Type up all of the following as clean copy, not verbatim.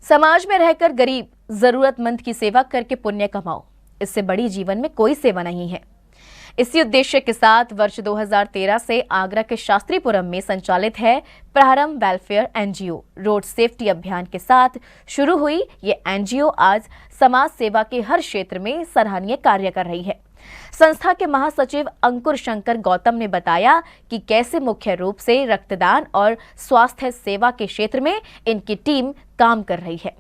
समाज में रहकर गरीब जरूरतमंद की सेवा करके पुण्य कमाओ, इससे बड़ी जीवन में कोई सेवा नहीं है। इसी उद्देश्य के साथ वर्ष 2013 से आगरा के शास्त्रीपुरम में संचालित है प्रारंभ वेलफेयर एनजीओ रोड सेफ्टी अभियान के साथ शुरू हुई ये एनजीओ आज समाज सेवा के हर क्षेत्र में सराहनीय कार्य कर रही है। संस्था के महासचिव अंकुर शंकर गौतम ने बताया कि कैसे मुख्य रूप से रक्तदान और स्वास्थ्य सेवा के क्षेत्र में इनकी टीम काम कर रही है।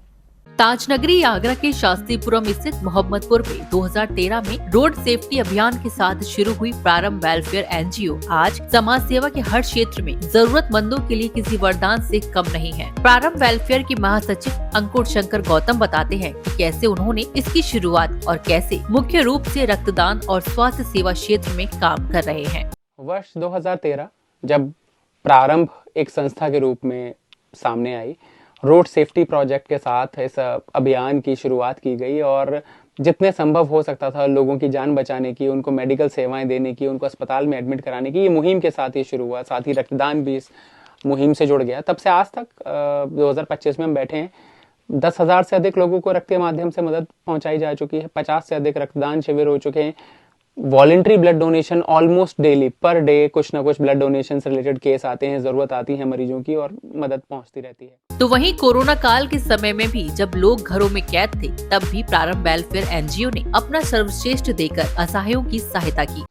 ताजनगरी आगरा के शास्त्रीपुरम स्थित मोहम्मदपुर में 2013 में रोड सेफ्टी अभियान के साथ शुरू हुई प्रारंभ वेलफेयर एनजीओ आज समाज सेवा के हर क्षेत्र में जरूरतमंदों के लिए किसी वरदान से कम नहीं है। प्रारंभ वेलफेयर के महासचिव अंकुर शंकर गौतम बताते हैं कि कैसे उन्होंने इसकी शुरुआत और कैसे मुख्य रूप से रक्तदान और स्वास्थ्य सेवा क्षेत्र में काम कर रहे हैं। वर्ष 2013 जब प्रारंभ एक संस्था के रूप में सामने आई, रोड सेफ्टी प्रोजेक्ट के साथ इस अभियान की शुरुआत की गई और जितने संभव हो सकता था लोगों की जान बचाने की, उनको मेडिकल सेवाएं देने की, उनको अस्पताल में एडमिट कराने की, ये मुहिम के साथ ही शुरू हुआ। साथ ही रक्तदान भी इस मुहिम से जुड़ गया। तब से आज तक 2025 में हम बैठे हैं, 10,000 से अधिक लोगों को रक्त के माध्यम से मदद पहुंचाई जा चुकी है। 50 से अधिक रक्तदान शिविर हो चुके हैं। Voluntary blood donation almost daily per day कुछ ना कुछ ब्लड डोनेशन से रिलेटेड केस आते हैं, जरूरत आती है मरीजों की और मदद पहुंचती रहती है। तो वहीं कोरोना काल के समय में भी जब लोग घरों में कैद थे, तब भी प्रारंभ वेलफेयर एनजीओ ने अपना सर्वश्रेष्ठ देकर असहायों की सहायता की।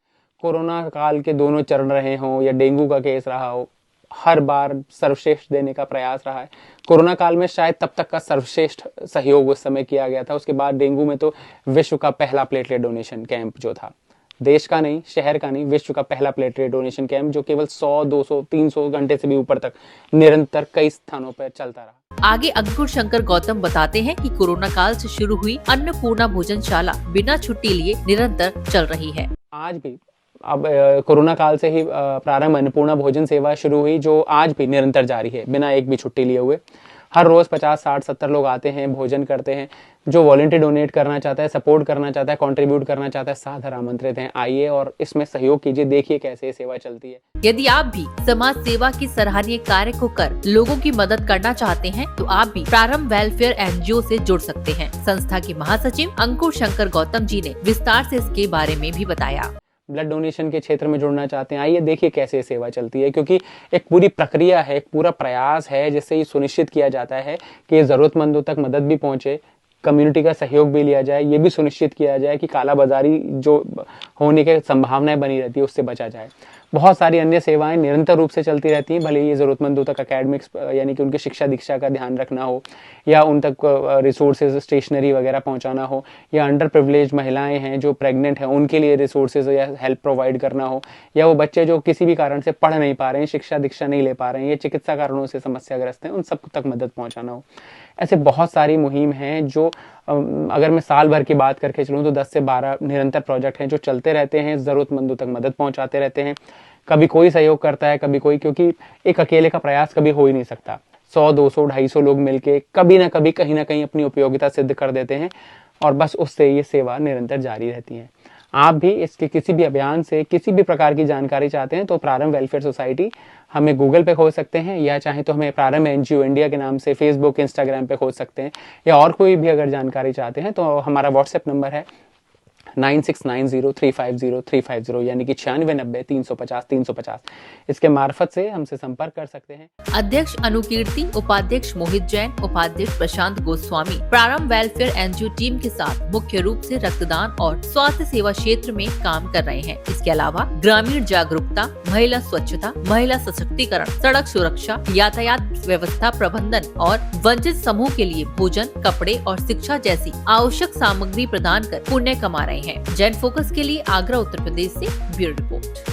कोरोना काल के दोनों चरण रहे हों या डेंगू का केस रहा हो, हर बार सर्वश्रेष्ठ देने का प्रयास रहा है। कोरोना काल में शायद तब तक का सर्वश्रेष्ठ सहयोग उस समय किया गया था। उसके बाद डेंगू में तो विश्व का पहला प्लेटलेट डोनेशन कैंप जो था, देश का नहीं, शहर का नहीं, विश्व का पहला प्लेटलेट डोनेशन कैंप जो केवल 100, 200, 300 घंटे से भी ऊपर तक निरंतर कई स्थानों पर चलता रहा। आगे अंकुर शंकर गौतम बताते हैं कि कोरोना काल से शुरू हुई अन्नपूर्णा भोजनशाला बिना छुट्टी लिए निरंतर चल रही है। आज भी अब कोरोना काल से ही प्रारंभ अन्नपूर्णा भोजन सेवा शुरू हुई, जो आज भी निरंतर जारी है बिना एक भी छुट्टी लिए हुए। हर रोज 50, 60, 70 लोग आते हैं, भोजन करते हैं। जो वॉलंटियर डोनेट करना चाहता है, सपोर्ट करना चाहता है, कंट्रीब्यूट करना चाहता है, सादर आमंत्रित हैं, आइए और इसमें सहयोग कीजिए। देखिए कैसे ये सेवा चलती है। यदि आप भी समाज सेवा की सराहनीय कार्य को कर लोगों की मदद करना चाहते हैं, तो आप भी प्रारंभ वेलफेयर एनजीओ से जुड़ सकते हैं। संस्था के महासचिव अंकुर शंकर गौतम जी ने विस्तार से इसके बारे में भी बताया। ब्लड डोनेशन के क्षेत्र में जुड़ना चाहते हैं, आइए देखिए कैसे सेवा चलती है, क्योंकि एक पूरी प्रक्रिया है, एक पूरा प्रयास है जिससे ये सुनिश्चित किया जाता है कि जरूरतमंदों तक मदद भी पहुंचे, कम्युनिटी का सहयोग भी लिया जाए, ये भी सुनिश्चित किया जाए कि कालाबाजारी जो होने की संभावनाएं बनी रहती है उससे बचा जाए। बहुत सारी अन्य सेवाएं निरंतर रूप से चलती रहती हैं, भले ही जरूरतमंदों तक एकेडमिक्स यानी कि उनकी शिक्षा दीक्षा का ध्यान रखना हो, या उन तक रिसोर्सेज स्टेशनरी वगैरह पहुंचाना हो, या अंडर प्रिविलेज महिलाएं हैं जो प्रेग्नेंट हैं उनके लिए रिसोर्सेज या हेल्प प्रोवाइड करना हो, या वो बच्चे जो किसी भी कारण से पढ़ नहीं पा रहे हैं, शिक्षा दीक्षा नहीं ले पा रहे हैं, या चिकित्सा कारणों से समस्याग्रस्त हैं, उन सब तक मदद पहुंचाना हो। ऐसे बहुत सारी मुहिम हैं जो अगर मैं साल भर की बात करके चलूँ तो 10 से 12 निरंतर प्रोजेक्ट हैं जो चलते रहते हैं, जरूरतमंदों तक मदद पहुंचाते रहते हैं। कभी कोई सहयोग करता है, कभी कोई, क्योंकि एक अकेले का प्रयास कभी हो ही नहीं सकता। 100, 200, 250 लोग मिलके कभी ना कभी कहीं ना कहीं अपनी उपयोगिता सिद्ध कर देते हैं और बस उससे ये सेवा निरंतर जारी रहती है। आप भी इसके किसी भी अभियान से किसी भी प्रकार की जानकारी चाहते हैं तो प्रारंभ वेलफेयर सोसाइटी हमें गूगल पे खोज सकते हैं, या चाहे तो हमें प्रारंभ एनजीओ इंडिया के नाम से फेसबुक, इंस्टाग्राम पे खोज सकते हैं, या और कोई भी अगर जानकारी चाहते हैं तो हमारा व्हाट्सएप नंबर है 9690350350 यानी कि 9690-350-350। इसके मार्फत से हमसे संपर्क कर सकते हैं। अध्यक्ष अनुकीर्ति, उपाध्यक्ष मोहित जैन, उपाध्यक्ष प्रशांत गोस्वामी प्रारंभ वेलफेयर एनजीओ टीम के साथ मुख्य रूप से रक्तदान और स्वास्थ्य सेवा क्षेत्र में काम कर रहे हैं। इसके अलावा ग्रामीण जागरूकता, महिला स्वच्छता, महिला सशक्तिकरण, सड़क सुरक्षा, यातायात व्यवस्था प्रबंधन और वंचित समूह के लिए भोजन, कपड़े और शिक्षा जैसी आवश्यक सामग्री प्रदान कर पुण्य कमा रहे हैं। जैन फोकस के लिए आगरा उत्तर प्रदेश से ब्यूरो रिपोर्ट।